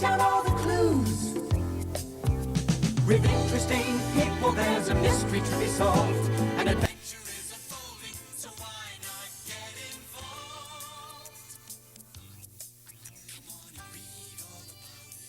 down all the clues. With interesting people, there's a mystery to be solved. An adventure is unfolding, so why not get involved? Come on and read all about it.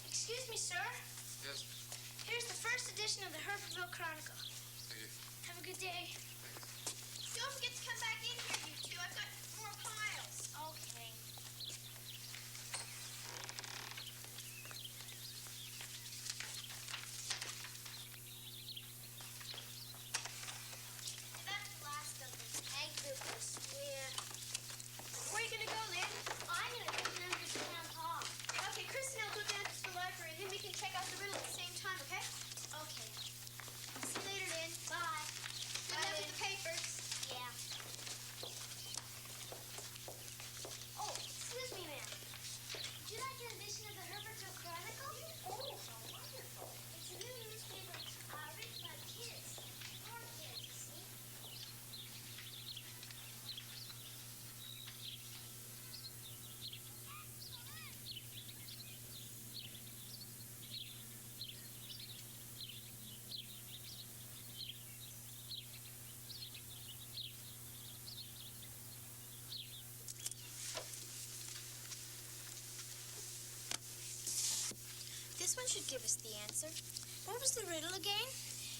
Excuse me, sir. Yes. Here's the first edition of the Herbertville Chronicle. Thank you. Have a good day. Don't forget to come back in here, you two. I've got more piles. Okay. That's the last of this egg business. Yeah. Where are you going to go, Lynn? I'm going to go down to Town Hall. Okay, Chris and I'll go down to the library, and then we can check out the riddle at the same time, okay? Okay. See you later, Lynn. Bye. Good luck with the papers. Yeah. Oh, excuse me, ma'am. Would you like an edition of the Herbertville Chronicle? Oh, how wonderful. It's a new newspaper written by kids. For kids, you see. This one should give us the answer. What was the riddle again?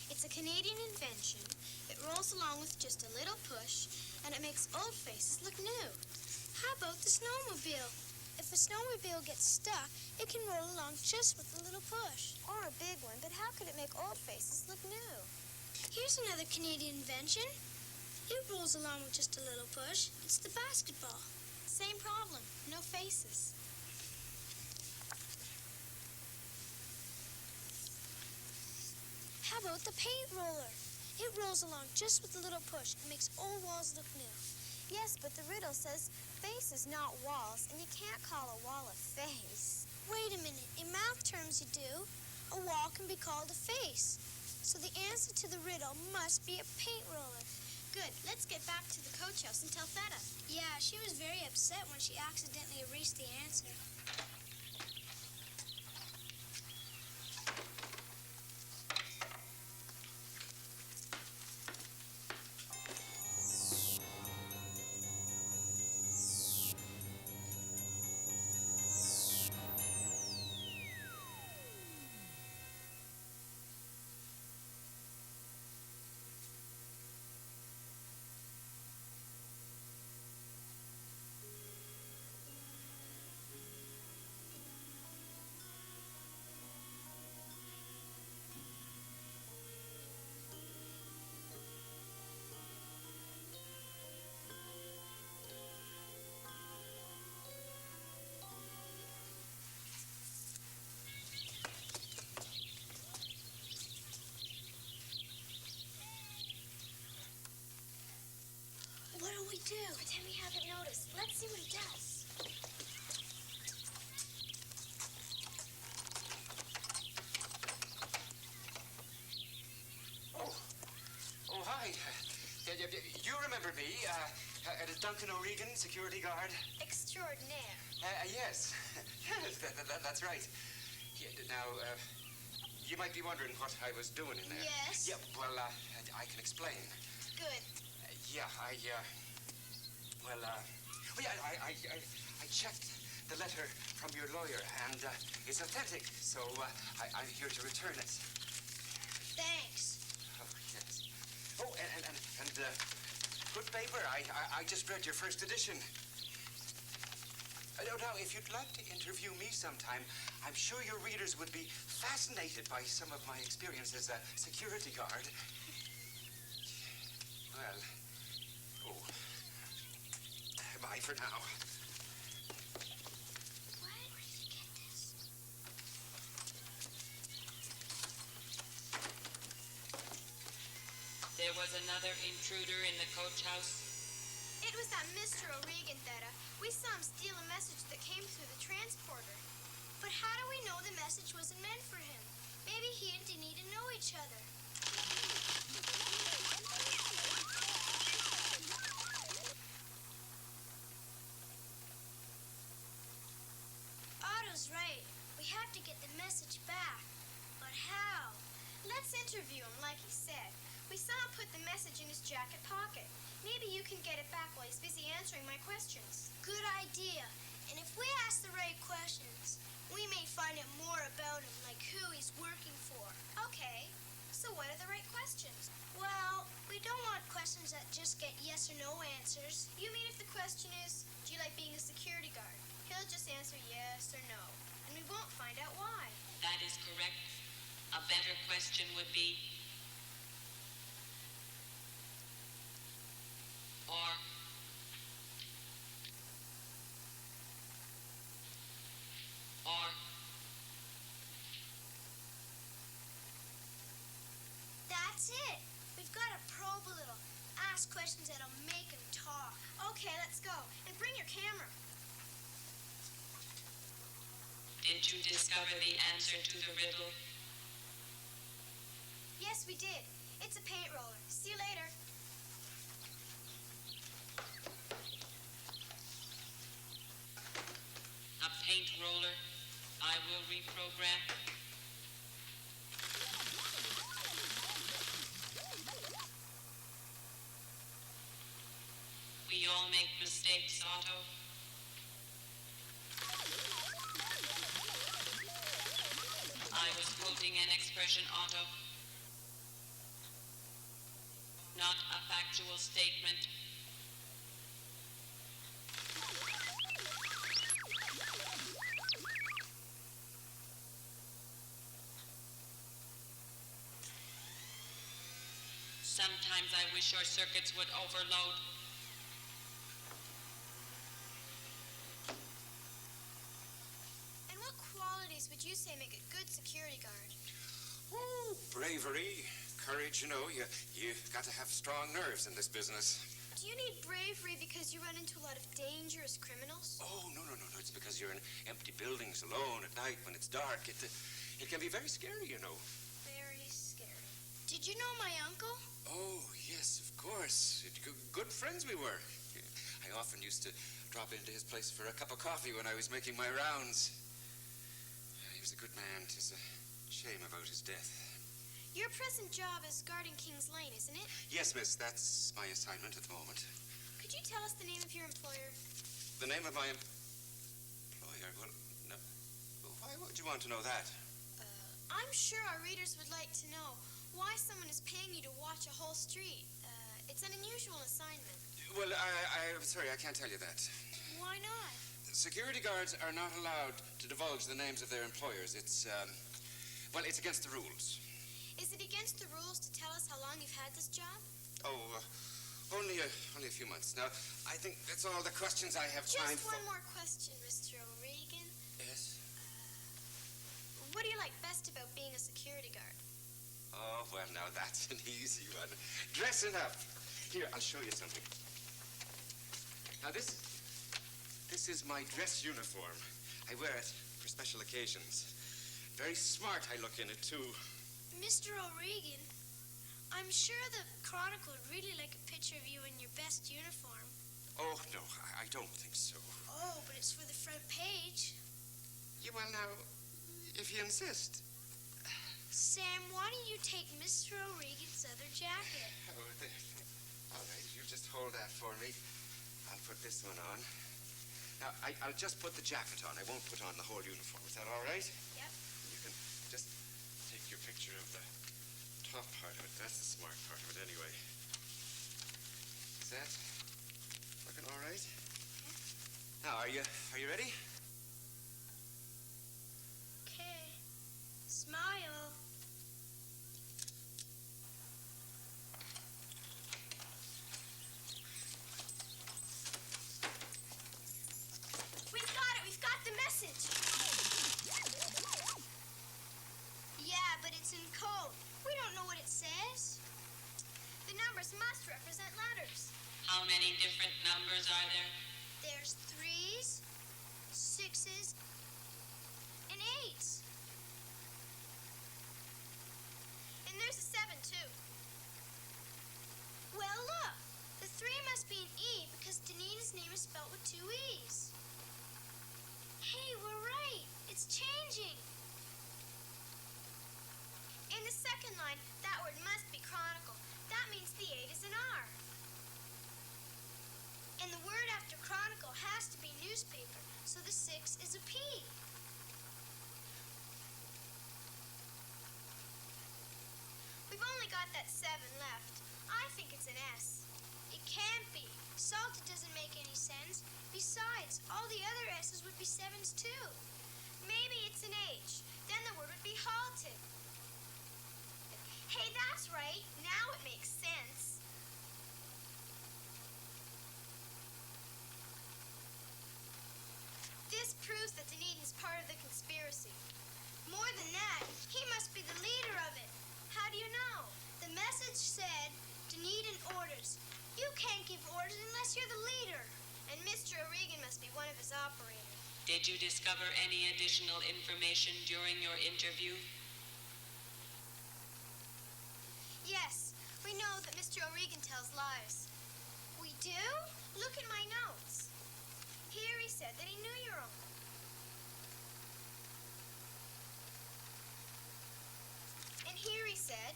It's a Canadian invention. It rolls along with just a little push, and it makes old faces look new. How about the snowmobile? If a snowmobile gets stuck, it can roll along just with a little push. Or a big one, but how could it make old faces look new? Here's another Canadian invention. It rolls along with just a little push. It's the basketball. Same problem, no faces. How about the paint roller? It rolls along just with a little push and makes old walls look new. Yes, but the riddle says faces, not walls, and you can't call a wall a face. Wait a minute. In math terms, you do. A wall can be called a face. So the answer to the riddle must be a paint roller. Good. Let's get back to the coach house and tell Theta. Yeah, she was very upset when she accidentally erased the answer. What'll we do? Pretend we haven't noticed. Let's see what he does. Oh, hi. You remember me, Duncan O'Regan, security guard? Extraordinaire. Yes. That's right. Yeah, now, you might be wondering what I was doing in there. Yes? Yeah, well, I can explain. Good. Yeah, I checked the letter from your lawyer, and it's authentic, so I'm here to return it. Thanks. Oh, yes. Oh, and good paper. I just read your first edition. Now, if you'd like to interview me sometime, I'm sure your readers would be fascinated by some of my experience as a security guard. Well, bye for now. Where did you get this? There was another intruder in the coach house. It was that Mr. O'Regan, Theta. We saw him steal a message that came through the transporter. But how do we know the message wasn't meant for him? Maybe he and Duneedon know each other. Otto's right. We have to get the message back. But how? Let's interview him like he said. We saw him put the message in his jacket pocket. Maybe you can get it back while he's busy answering my questions. Good idea. And if we ask the right questions, we may find out more about him, like who he's working for. Okay, so what are the right questions? Well, we don't want questions that just get yes or no answers. You mean if the question is, do you like being a security guard? He'll just answer yes or no, and we won't find out why. That is correct. A better question would be, That's it. We've got to probe a little. Ask questions that'll make him talk. Okay, let's go. And bring your camera. did you discover the answer to the riddle? Yes, we did. It's a paint roller. See you later. A paint roller. I will reprogram. We all make mistakes, Otto. I was quoting an expression, Otto. Not a factual statement. Sometimes I wish our circuits would overload. And what qualities would you say make a good security guard? Oh, bravery, courage, you know. You got to have strong nerves in this business. Do you need bravery because you run into a lot of dangerous criminals? Oh, no. It's because you're in empty buildings alone at night when it's dark. It can be very scary, you know. Very scary. Did you know my uncle? Oh, yes, of course. Good friends we were. I often used to drop into his place for a cup of coffee when I was making my rounds. He was a good man. It is a shame about his death. Your present job is guarding King's Lane, isn't it? Yes, miss, that's my assignment at the moment. Could you tell us the name of your employer? The name of my employer? Well, no. Why would you want to know that? I'm sure our readers would like to know why someone is paying you to watch a whole street. It's an unusual assignment. Well, I'm sorry, I can't tell you that. Why not? Security guards are not allowed to divulge the names of their employers. It's against the rules. Is it against the rules to tell us how long you've had this job? Only a few months. Now, I think that's all the questions I have time Just for. one more question, Mr. O'Regan. Yes? What do you like best about being a security guard? Oh, well, now that's an easy one. Dressing up. Here, I'll show you something. Now, this is my dress uniform. I wear it for special occasions. Very smart I look in it, too. Mr. O'Regan, I'm sure the Chronicle would really like a picture of you in your best uniform. Oh, no, I don't think so. Oh, but it's for the front page. Yeah, well, now, if you insist. Sam, why don't you take Mr. O'Regan's other jacket? Oh, there. All right, you just hold that for me. I'll put this one on. Now, I'll just put the jacket on. I won't put on the whole uniform. Is that all right? Yep. You can just take your picture of the top part of it. That's the smart part of it, anyway. Is that looking all right? Yeah. Now, Are you ready? Okay. Smile. We've got it. We've got the message. Yeah, but it's in code. We don't know what it says. The numbers must represent letters. How many different numbers are there? There's 3s, 6s, and 8s. And there's a 7, too. Well, look. The 3 must be an E because Duneedon's name is spelled with 2 E's. Hey, we're right. It's changing. In the second line, that word must be Chronicle. That means the 8 is an R. And the word after Chronicle has to be newspaper, so the 6 is a P. We've only got that 7 left. I think it's an S. It can't be. Salted doesn't make any sense. Besides, all the other S's would be 7s too. Maybe it's an H. Then the word would be halted. Hey, that's right. Now it makes sense. This proves that Duneedon's part of the conspiracy. More than that, he must be the leader of it. How do you know? The message said, Duneedon orders. You can't give orders unless you're the leader. And Mr. O'Regan must be one of his operators. Did you discover any additional information during your interview? Yes, we know that Mr. O'Regan tells lies. We do? Look at my notes. Here he said that he knew your uncle. And here he said,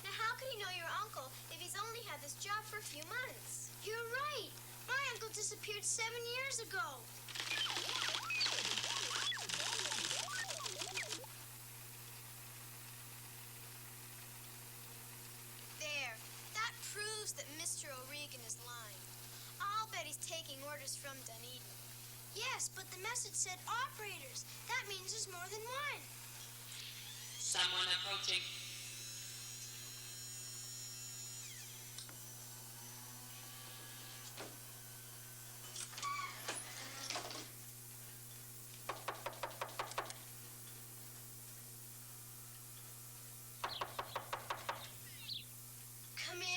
now how could he know your uncle if he's only had this job for a few months? You're right. My uncle disappeared 7 years ago. There. That proves that Mr. O'Regan is lying. I'll bet he's taking orders from Duneedon. Yes, but the message said operators. That means there's more than one. Someone approaching. Come in.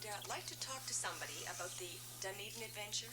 I'd like to talk to somebody about the Duneedon adventure.